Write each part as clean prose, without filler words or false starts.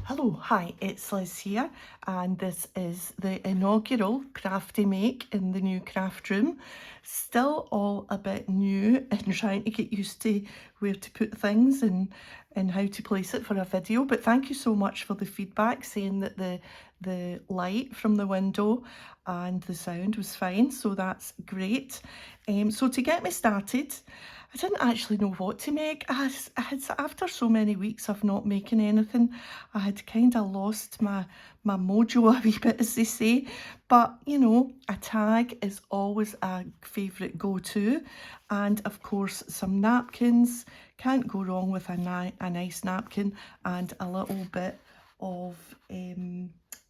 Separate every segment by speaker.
Speaker 1: Hello, hi, it's Liz here, and this is the inaugural crafty make in the new craft room. Still all a bit new and trying to get used to where to put things and how to place it for a video, but thank you so much for the feedback saying that the light from the window and the sound was fine, so that's great. So to get me started, I didn't actually know what to make. I had after so many weeks of not making anything, I had kind of lost my mojo a wee bit, as they say. But you know, a tag is always a favourite go-to, and of course some napkins. Can't go wrong with a nice napkin and a little bit of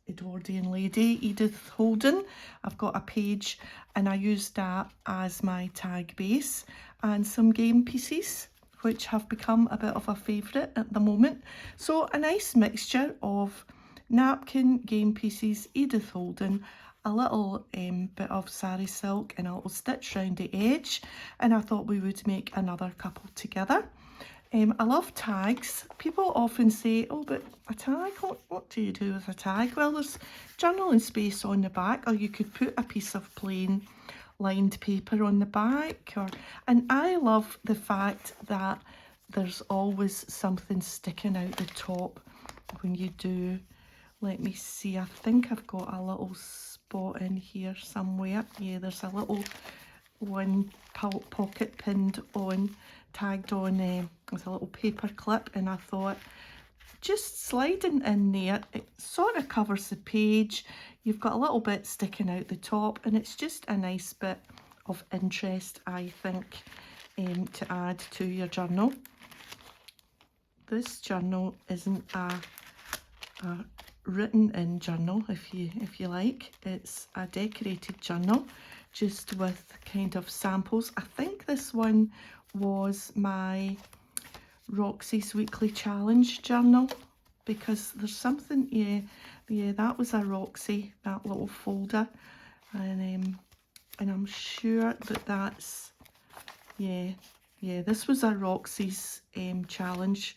Speaker 1: Edwardian lady, Edith Holden. I've got a page and I used that as my tag base, and some game pieces which have become a bit of a favourite at the moment. So a nice mixture of napkin, game pieces, Edith Holden, a little bit of sari silk and a little stitch round the edge, and I thought we would make another couple together. I love tags. People often say, oh, but a tag, what do you do with a tag? Well, there's journaling space on the back, or you could put a piece of plain lined paper on the back. And I love the fact that there's always something sticking out the top when you do. Let me see, I think I've got a little spot in here somewhere. Yeah, there's a little one pocket pinned on, tagged on with a little paper clip, and I thought just sliding in there, it sort of covers the page. You've got a little bit sticking out the top, and it's just a nice bit of interest, I think, to add to your journal. This journal isn't a written in journal, if you like. It's a decorated journal just with kind of samples. I think this one was my Roxy's weekly challenge journal, because there's something, yeah, that was a Roxy, that little folder, and I'm sure that's, yeah, this was a Roxy's challenge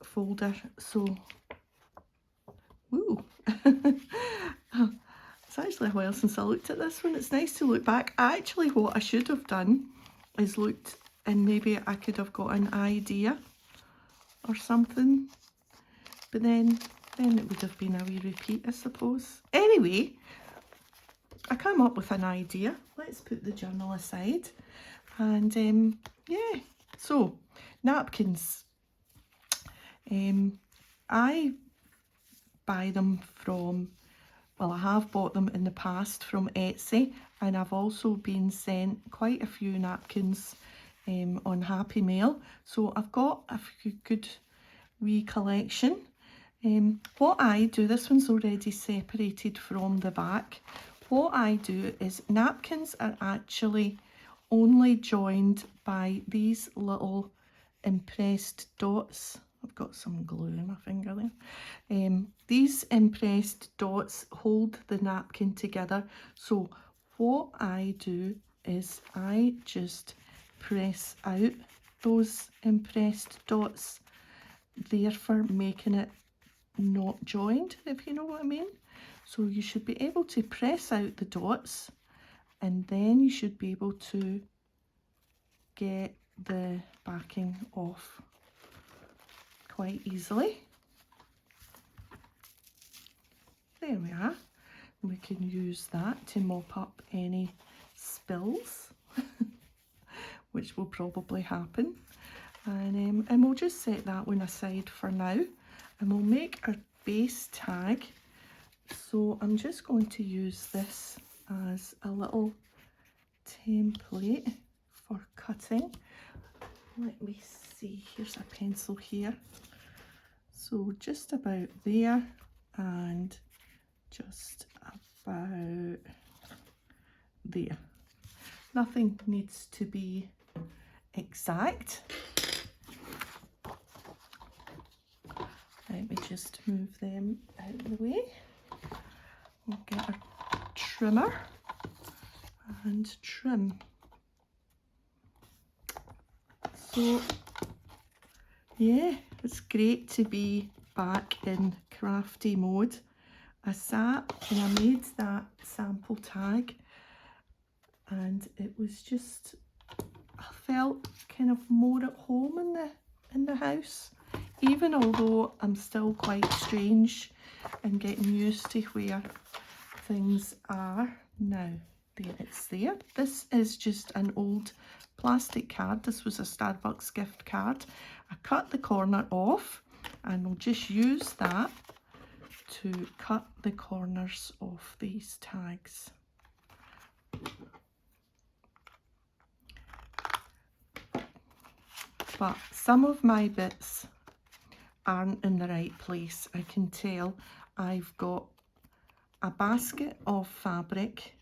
Speaker 1: folder. So ooh. It's actually a while since I looked at this one. It's nice to look back. Actually, what I should have done is looked, and maybe I could have got an idea or something, but then it would have been a wee repeat, I suppose. Anyway, I came up with an idea. Let's put the journal aside, and yeah, so napkins. I buy them from, well, I have bought them in the past from Etsy, and I've also been sent quite a few napkins on Happy Mail, so I've got a few good wee collection. What I do, this one's already separated from the back. What I do is, napkins are actually only joined by these little impressed dots. I've got some glue in my finger there. These impressed dots hold the napkin together. So what I do is I just press out those impressed dots, therefore making it not joined, if you know what I mean. So you should be able to press out the dots, and then you should be able to get the backing off quite easily. There we are. We can use that to mop up any spills, which will probably happen. And we'll just set that one aside for now, and we'll make our base tag. So I'm just going to use this as a little template for cutting. Let me see, here's a pencil here. So just about there, and just about there. Nothing needs to be exact. Let me just move them out of the way. We'll get a trimmer and trim. So yeah, it's great to be back in crafty mode, I sat and I made that sample tag, and it was just, I felt kind of more at home in the house, even although I'm still quite strange and getting used to where things are now. There, it's there. This is just an old plastic card. This was a Starbucks gift card. I cut the corner off and we'll just use that to cut the corners of these tags. But some of my bits aren't in the right place. I can tell. I've got a basket of fabric.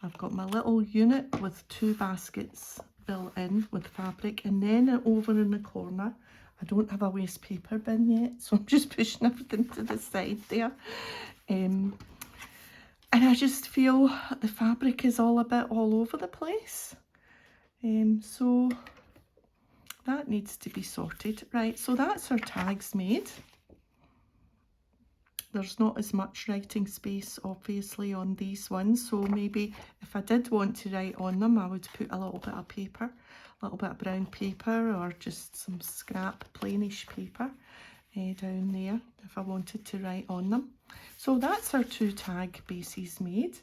Speaker 1: I've got my little unit with 2 baskets built in with fabric, and then over in the corner, I don't have a waste paper bin yet, so I'm just pushing everything to the side there. And I just feel the fabric is all a bit all over the place. So that needs to be sorted. Right, so that's our tags made. There's not as much writing space obviously on these ones, so maybe if I did want to write on them, I would put a little bit of paper, a little bit of brown paper, or just some scrap plainish paper down there if I wanted to write on them. So that's our 2 tag bases made.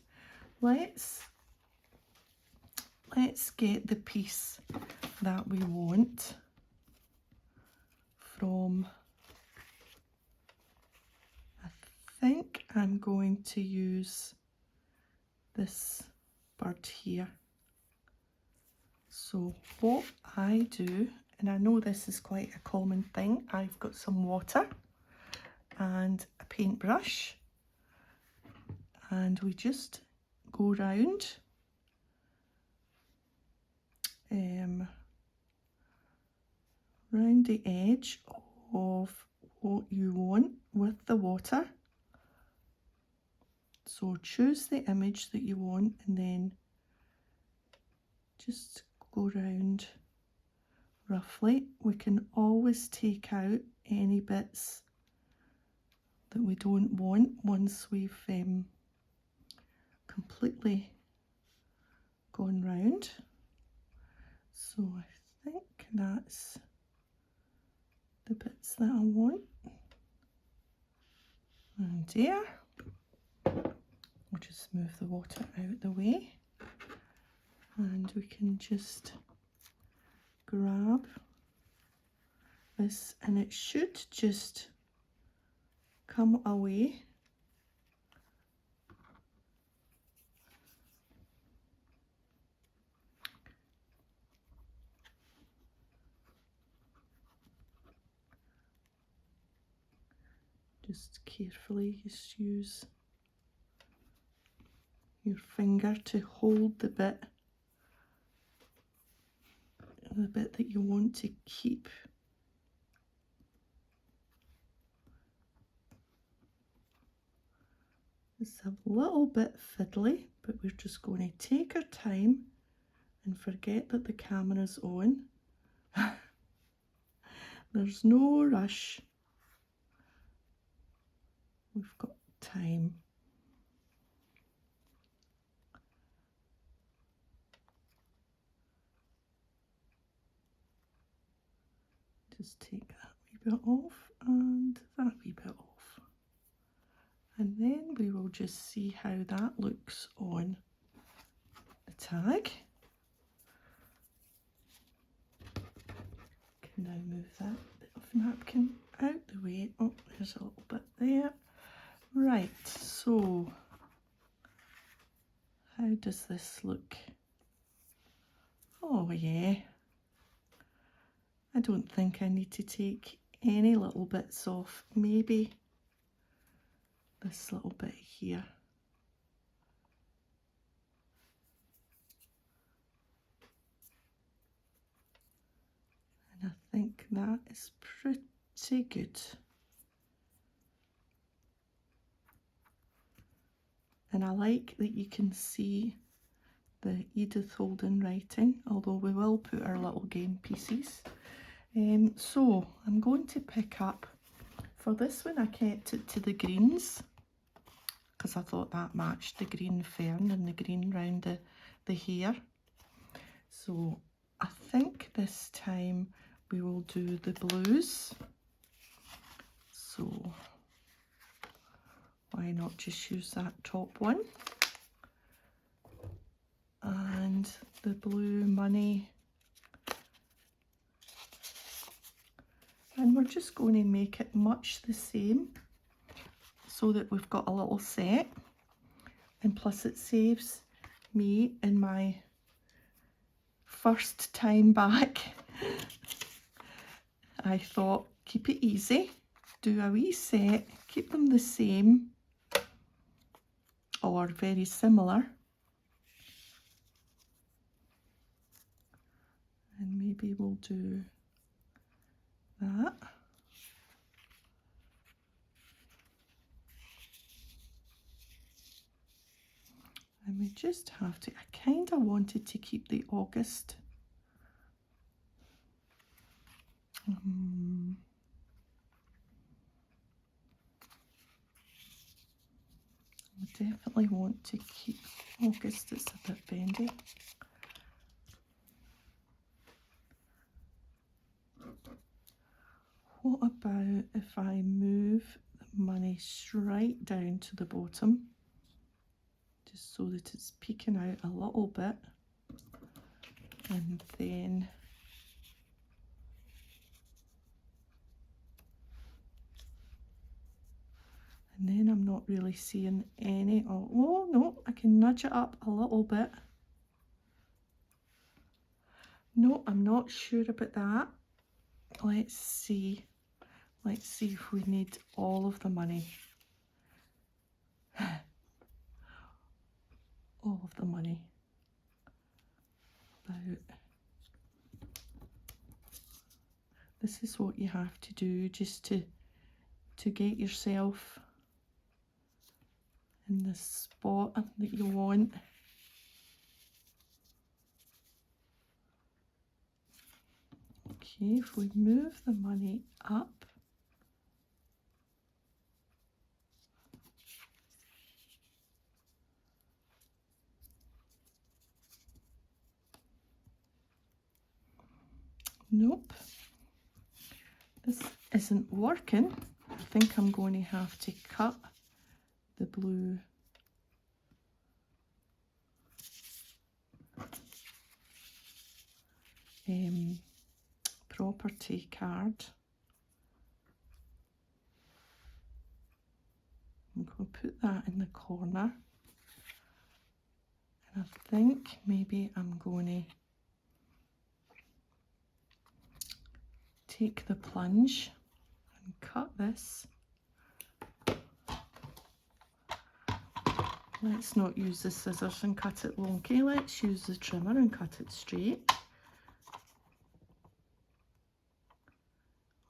Speaker 1: Let's get the piece that we want from, I think I'm going to use this bird here. So what I do, and I know this is quite a common thing, I've got some water and a paintbrush, and we just go round round the edge of what you want with the water. So choose the image that you want and then just go round roughly. We can always take out any bits that we don't want once we've completely gone round. So I think that's the bits that I want. And there. We'll just move the water out the way, and we can just grab this, and it should just come away. Just carefully just use your finger to hold the bit that you want to keep. It's a little bit fiddly, but we're just going to take our time and forget that the camera's on. There's no rush. We've got time. Just take that wee bit off and that wee bit off. And then we will just see how that looks on the tag. Can now move that bit of napkin out the way. Oh, there's a little bit there. Right, so how does this look? Oh yeah. I don't think I need to take any little bits off. Maybe this little bit here. And I think that is pretty good. And I like that you can see the Edith Holden writing, although we will put our little game pieces. So I'm going to pick up For this one I kept it to the greens because I thought that matched the green fern and the green round the hair. So I think this time we will do the blues. So why not just use that top one? And the blue money. And we're just going to make it much the same so that we've got a little set. And plus it saves me in my first time back. I thought, keep it easy, do a wee set, keep them the same or very similar. And maybe we'll do that. And we just have to, I kind of wanted to keep the August. I definitely want to keep August, it's a bit bendy. What about if I move the money right down to the bottom, just so that it's peeking out a little bit, and then I'm not really seeing any, oh no, I can nudge it up a little bit. No, I'm not sure about that. Let's see if we need all of the money. All of the money. This is what you have to do just to get yourself in the spot that you want. Okay, if we move the money up, nope, this isn't working. I think I'm going to have to cut the blue property card. I'm going to put that in the corner, and I think maybe I'm going to take the plunge and cut this. Let's not use the scissors and cut it wonky, let's use the trimmer and cut it straight.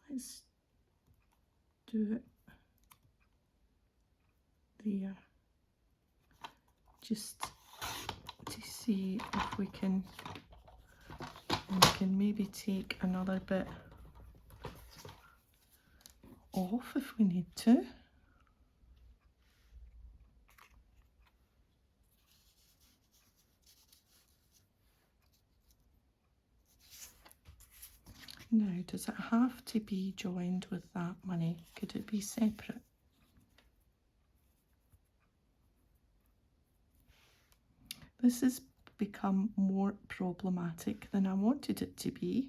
Speaker 1: Let's do it there, just to see if we can maybe take another bit off if we need to. Now, does it have to be joined with that money? Could it be separate? This has become more problematic than I wanted it to be.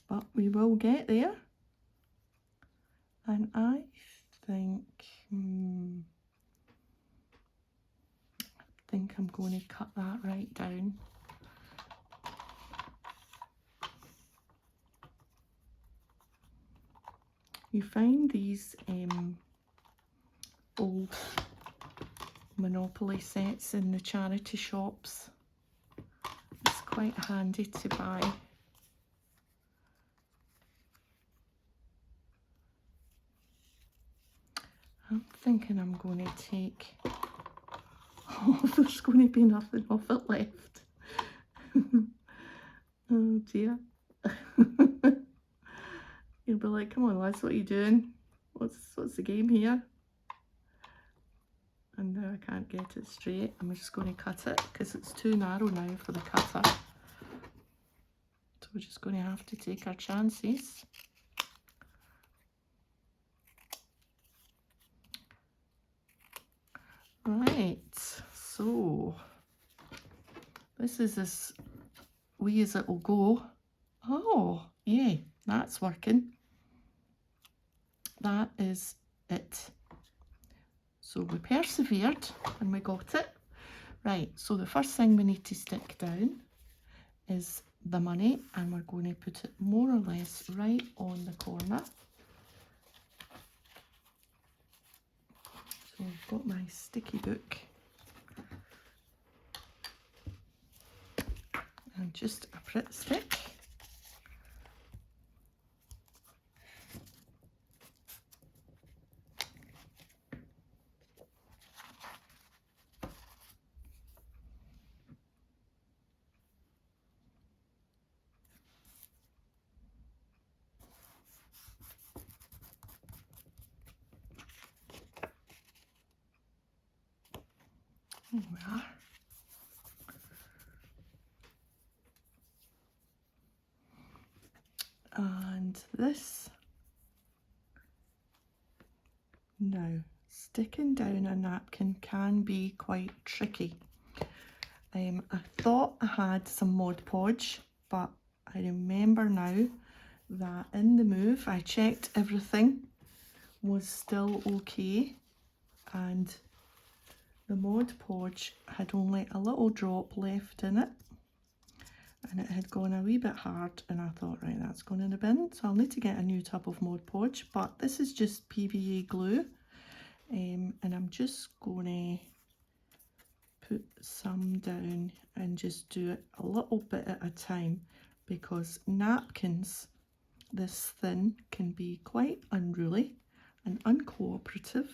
Speaker 1: But we will get there. And I think, I'm going to cut that right down. You find these old Monopoly sets in the charity shops. It's quite handy to buy. I'm thinking I'm going to take, oh, there's going to be nothing of it left. Oh dear. You'll be like, come on lads, what are you doing? What's the game here? And now I can't get it straight. I'm just going to cut it because it's too narrow now for the cutter. So we're just going to have to take our chances. Right, so this is as wee as it will go. Oh, yay, that's working. That is it. So we persevered and we got it. Right, so the first thing we need to stick down is the money, and we're going to put it more or less right on the corner. So I've got my sticky book and just a Pritt stick. There we are. And this, now sticking down a napkin can be quite tricky. I thought I had some Mod Podge, but I remember now that in the move I checked everything was still okay, and the Mod Podge had only a little drop left in it, and it had gone a wee bit hard, and I thought, right, that's going in the bin, so I'll need to get a new tub of Mod Podge. But this is just PVA glue, and I'm just going to put some down and just do it a little bit at a time, because napkins this thin can be quite unruly and uncooperative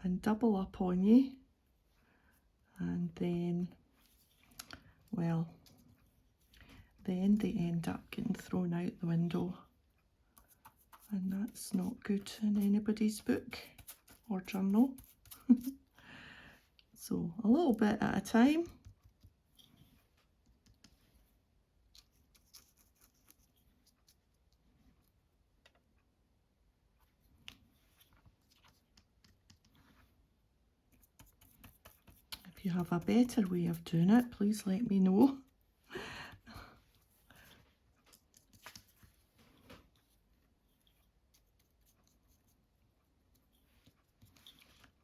Speaker 1: and double up on you, and then, well, then they end up getting thrown out the window, and that's not good in anybody's book or journal. So a little bit at a time. If you have a better way of doing it, please let me know.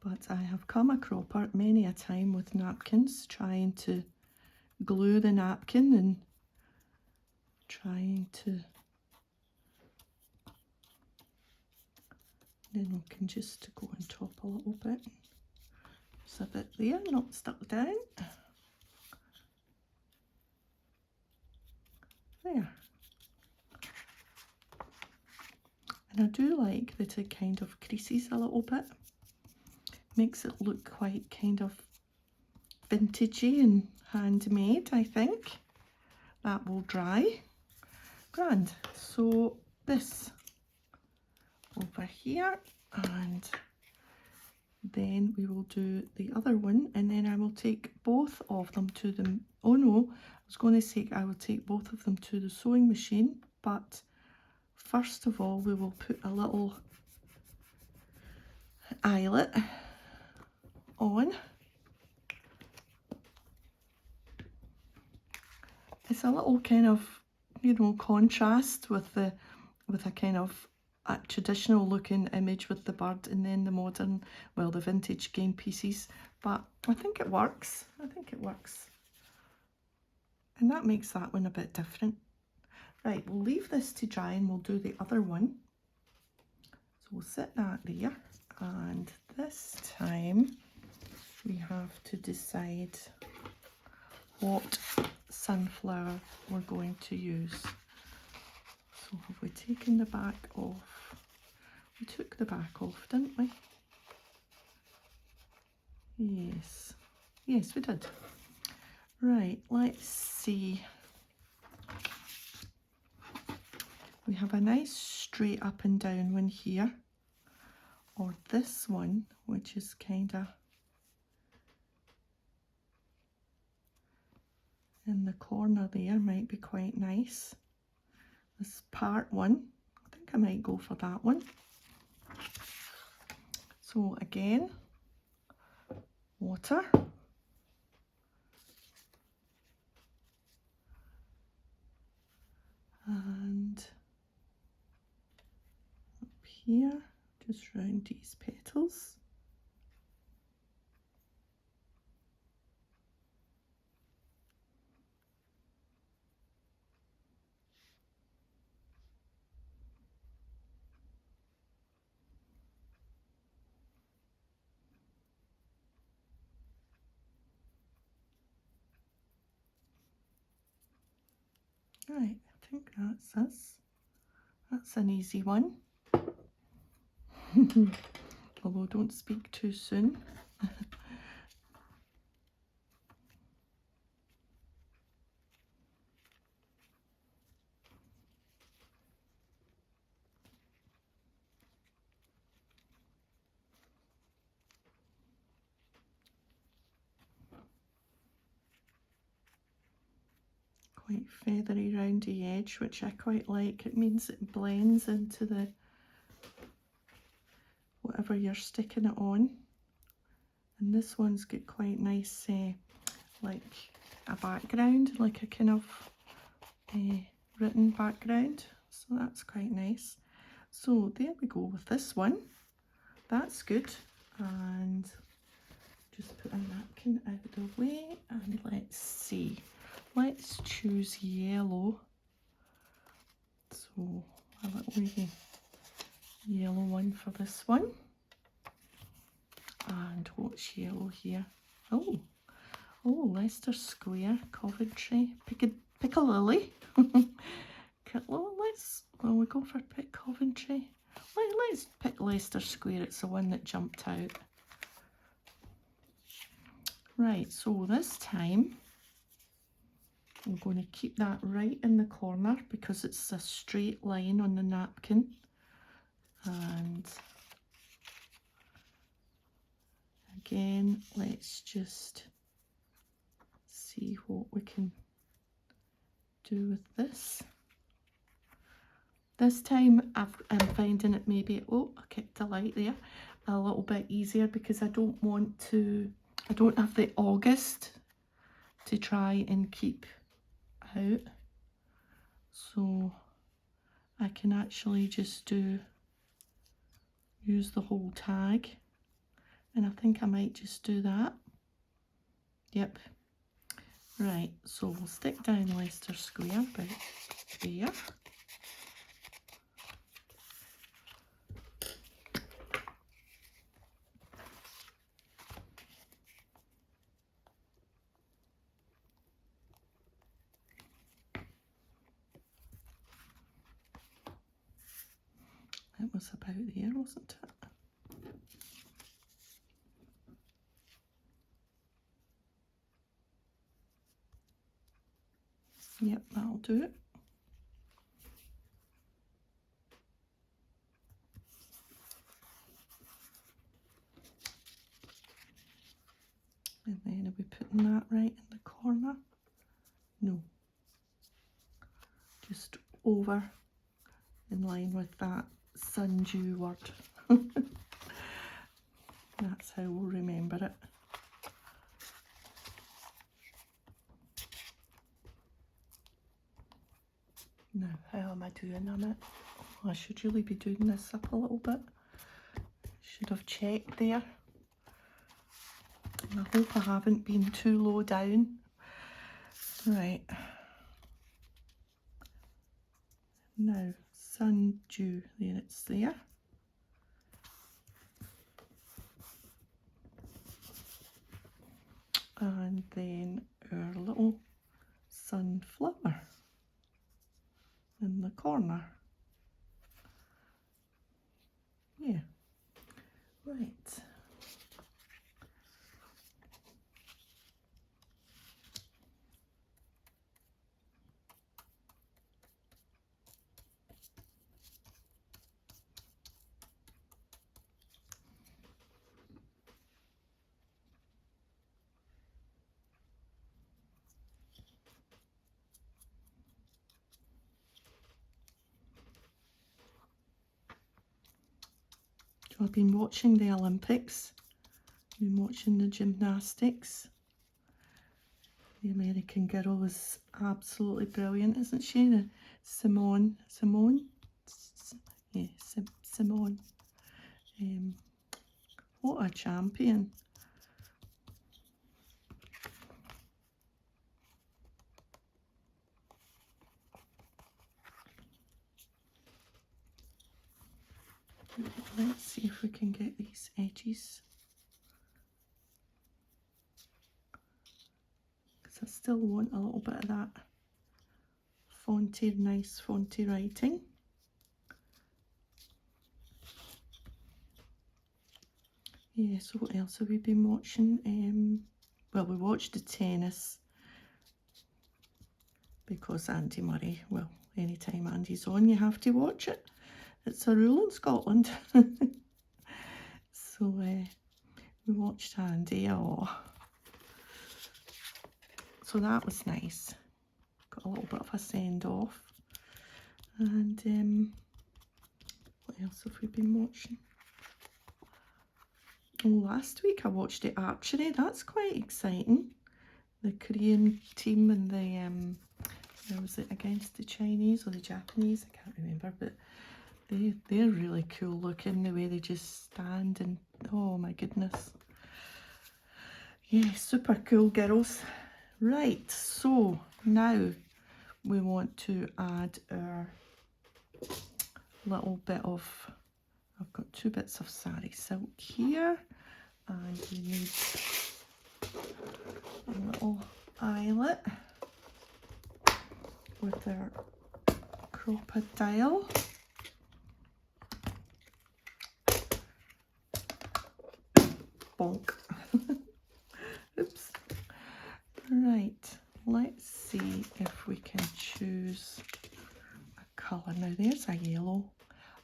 Speaker 1: But I have come a cropper many a time with napkins, trying to glue the napkin and trying to, then we can just go on top a little bit. There's a bit there, not stuck down. There. And I do like that it kind of creases a little bit. Makes it look quite kind of vintagey and handmade, I think. That will dry. Grand. So this over here, and then we will do the other one, and then I will take both of them to the, oh no, I was going to say I will take both of them to the sewing machine, but first of all we will put a little eyelet on. It's a little kind of, you know, contrast with the, with a kind of a traditional looking image with the bird, and then the modern, well, the vintage game pieces. But I think it works. I think it works. And that makes that one a bit different. Right, we'll leave this to dry and we'll do the other one. So we'll set that there, and this time we have to decide what sunflower we're going to use. So have we taken the back off? We took the back off, didn't we? Yes. Yes, we did. Right, let's see. We have a nice straight up and down one here, or this one, which is kind of in the corner there, might be quite nice. This part one, I think I might go for that one. So again, water. And up here, just round these petals. Right, I think that's us. That's an easy one. Although don't speak too soon. Quite feathery round the edge, which I quite like. It means it blends into the whatever you're sticking it on. And this one's got quite nice like a background, like a kind of written background, so that's quite nice. So there we go with this one. That's good. And just put a napkin out of the way, and let's see. Let's choose yellow. So a little yellow one for this one. And what's yellow here? Oh, Leicester Square, Coventry, Piccadilly. We go for pick Coventry. Let's pick Leicester Square. It's the one that jumped out. Right, so this time I'm going to keep that right in the corner because it's a straight line on the napkin. And again, let's just see what we can do with this. This time I'm finding it maybe, oh, I kicked a light there, a little bit easier because I don't have the August to try and keep out. So I can actually just use the whole tag. And I think I might just do that. Yep. Right, so we'll stick down Leicester Square about there. It was about there, wasn't it? Yep, that'll do it. And then are we putting that right in the corner? No. Just over in line with that sundew word. That's how we'll remember it. Now, how am I doing on it? Oh, I should really be doing this up a little bit. Should have checked there. And I hope I haven't been too low down. Right. Now, sundew, there it's there. And then our little sunflower in the corner. Yeah, right. I've been watching the Olympics. I've been watching the gymnastics. The American girl is absolutely brilliant, isn't she? The Simone. Yeah, Simone. What a champion. Let's see if we can get these edges. Because I still want a little bit of that fonty, nice fonty writing. Yeah, so what else have we been watching? Well, we watched the tennis because Andy Murray, well, anytime Andy's on, you have to watch it. It's a rule in Scotland. So we watched Andy. Oh, so that was nice. Got a little bit of a send off. And what else have we been watching? Oh, last week I watched the archery. That's quite exciting. The Korean team and the where was it, against the Chinese or the Japanese? I can't remember, but they're really cool looking, the way they just stand, and oh my goodness. Yeah, super cool girls. Right, so now we want to add our little bit of, I've got 2 bits of sari silk here, and we need a little eyelet with our crocodile. Bonk. Oops. Right, let's see if we can choose a colour. Now there's a yellow.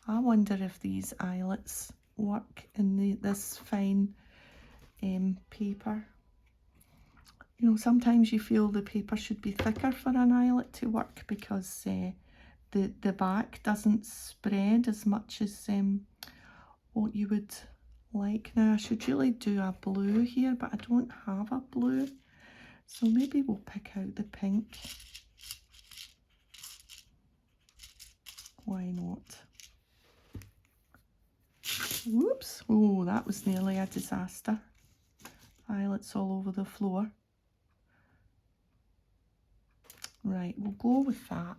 Speaker 1: I wonder if these eyelets work in this fine paper. You know, sometimes you feel the paper should be thicker for an eyelet to work because the back doesn't spread as much as what you would like. Now I should really do a blue here, but I don't have a blue, so maybe we'll pick out the pink. Why not? Whoops. Oh, that was nearly a disaster. Eyelets all over the floor. Right, we'll go with that.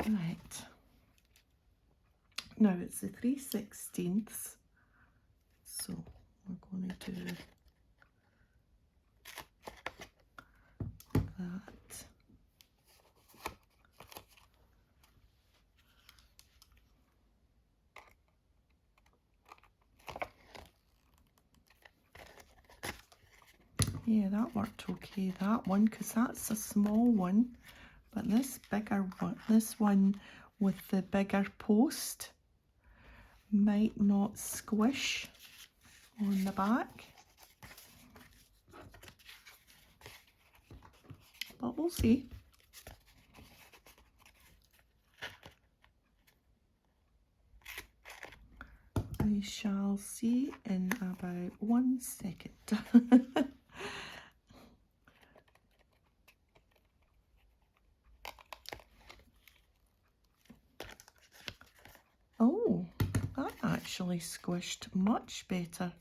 Speaker 1: Right. Now it's the 3/16, so we're going to do that. Yeah, that worked okay, that one, because that's a small one. But this bigger one, this one with the bigger post, might not squish on the back. But we'll see. We shall see in about 1 second. Oh, that actually squished much better.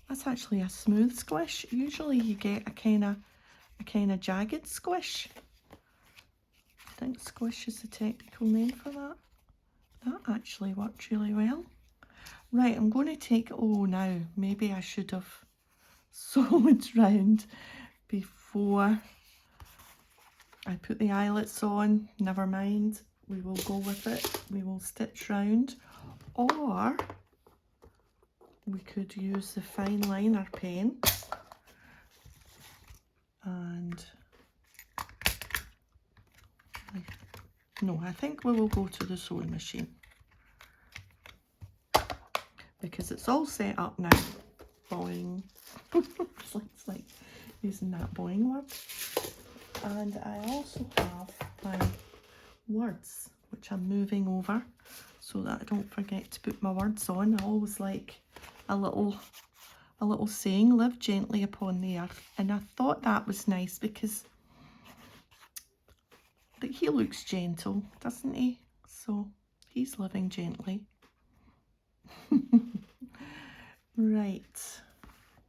Speaker 1: That's actually a smooth squish. Usually you get a kind of jagged squish. I think squish is the technical name for that. That actually worked really well. Right, I'm going to take, oh now, maybe I should have sewed round before I put the eyelets on. Never mind, we will go with it. We will stitch round, or we could use the fine liner pen and no, I think we will go to the sewing machine because it's all set up now. Boing. It's like using that boing word. And I also have my words, which I'm moving over so that I don't forget to put my words on. I always like a little saying, live gently upon the earth. And I thought that was nice because he looks gentle, doesn't he? So he's living gently. Right,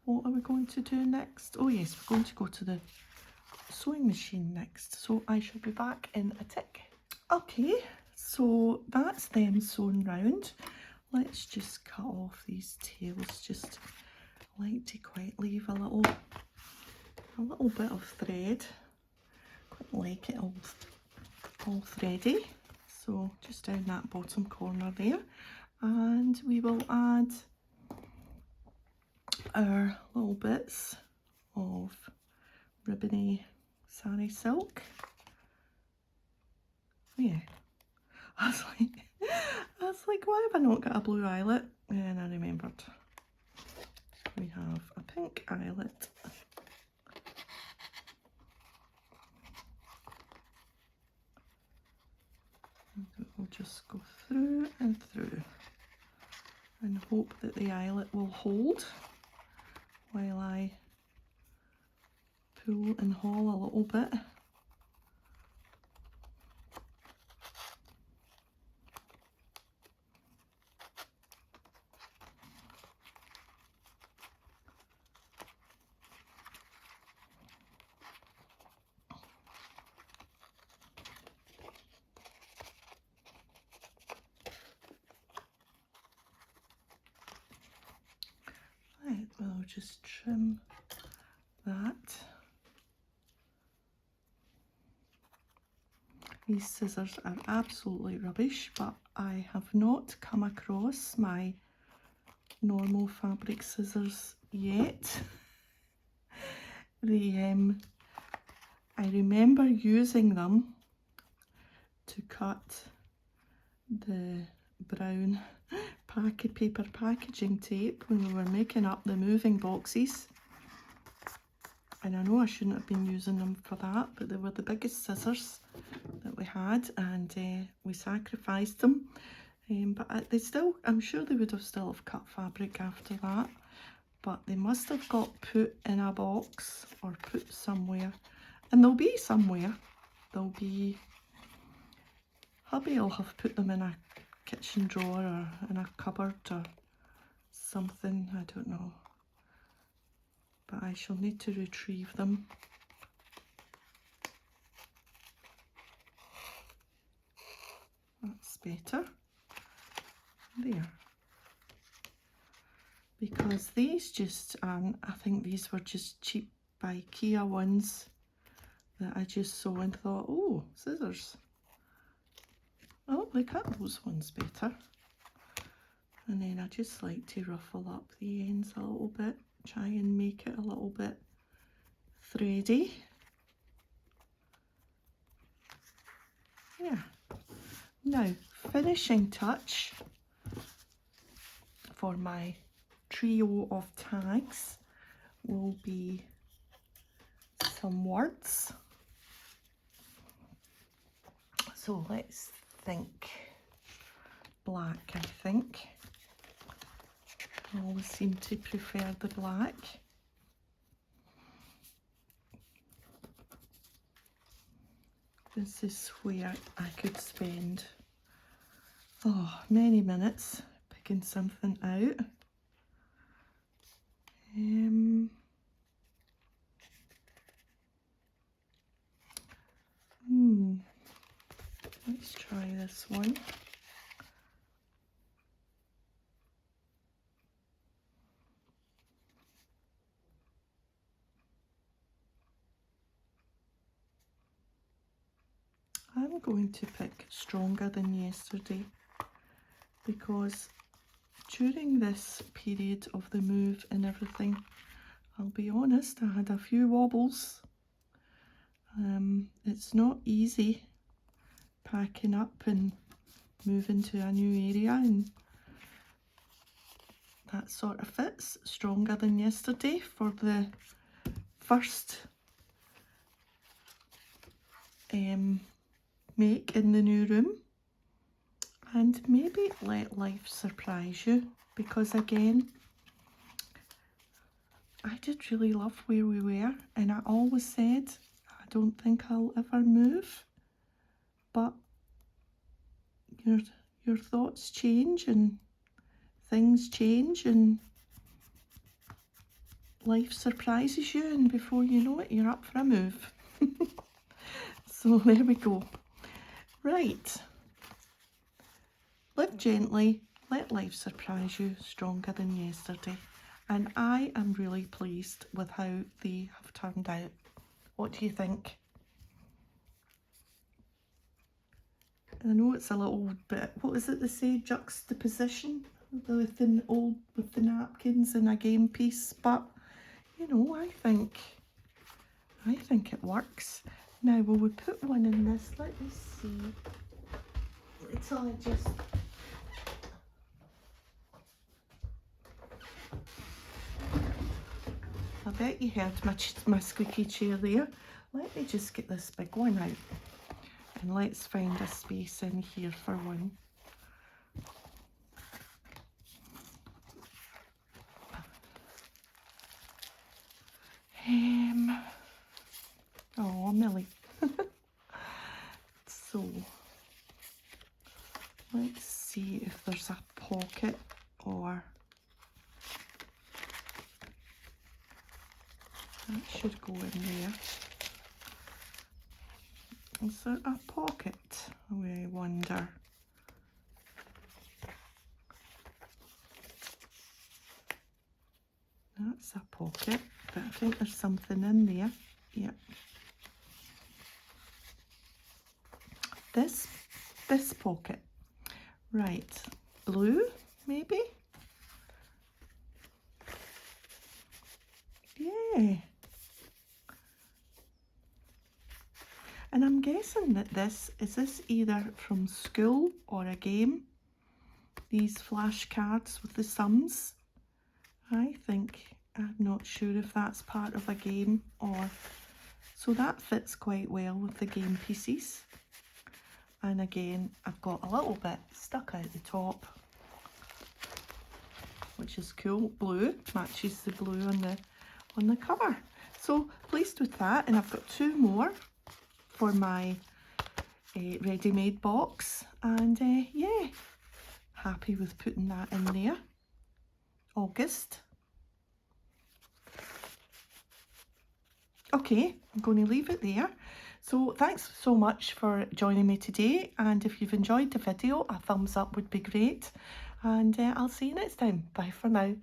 Speaker 1: what are we going to do next? Oh yes, we're going to go to the sewing machine next. So I shall be back in a tick. Okay, so that's them sewn round. Let's just cut off these tails. Just like to quite leave a little bit of thread. Quite like it all thready. So just down that bottom corner there, and we will add our little bits of ribbony sari silk. Yeah, I was like, why have I not got a blue eyelet? And I remembered we have a pink eyelet. And we'll just go through and through and hope that the eyelet will hold while I pull and haul a little bit. Right, we'll just trim that. These scissors are absolutely rubbish, but I have not come across my normal fabric scissors yet. I remember using them to cut the brown paper packaging tape when we were making up the moving boxes. And I know I shouldn't have been using them for that, but they were the biggest scissors that we had, and we sacrificed them. But I'm sure they would have still have cut fabric after that. But they must have got put in a box or put somewhere. And they'll be somewhere. They'll be... Hubby will have put them in a kitchen drawer or in a cupboard or something, I don't know. But I shall need to retrieve them. That's better. There. Because these just, I think these were just cheap IKEA ones that I just saw and thought, oh, scissors. Oh, they cut those ones better. And then I just like to ruffle up the ends a little bit, try and make it a little bit thready. Yeah. Now, finishing touch for my trio of tags will be some words. So let's think. Black, I think. I always seem to prefer the black. This is where I could spend many minutes picking something out. Let's try this one. I'm going to pick Stronger Than Yesterday because during this period of the move and everything, I'll be honest, I had a few wobbles. It's not easy packing up and moving to a new area, and that sort of fits Stronger Than Yesterday for the first make in the new room. And maybe let life surprise you, because again, I did really love where we were, and I always said I don't think I'll ever move, but your thoughts change and things change and life surprises you, and before you know it, you're up for a move. So there we go. Right. Live gently, let life surprise you, stronger than yesterday. And I am really pleased with how they have turned out. What do you think? I know it's a little bit, what is it they say, juxtaposition with the napkins and a game piece, but you know, I think it works. Now, will we put one in this? Let me see. Until I just... I bet you heard my squeaky chair there. Let me just get this big one out. And let's find a space in here for one. Oh, Millie. So, let's see if there's a pocket or... That should go in there. Is there a pocket? I wonder. That's a pocket, but I think there's something in there. Yeah. This pocket. Right. Blue, maybe? Yeah. And I'm guessing that this is either from school or a game. These flashcards with the sums. I'm not sure if that's part of a game or... So that fits quite well with the game pieces. And again, I've got a little bit stuck out the top, which is cool. Blue matches the blue on the cover. So pleased with that, and I've got two more for my ready-made box, and yeah, happy with putting that in there. August. Okay, I'm going to leave it there. So thanks so much for joining me today, and if you've enjoyed the video, a thumbs up would be great, and I'll see you next time. Bye for now.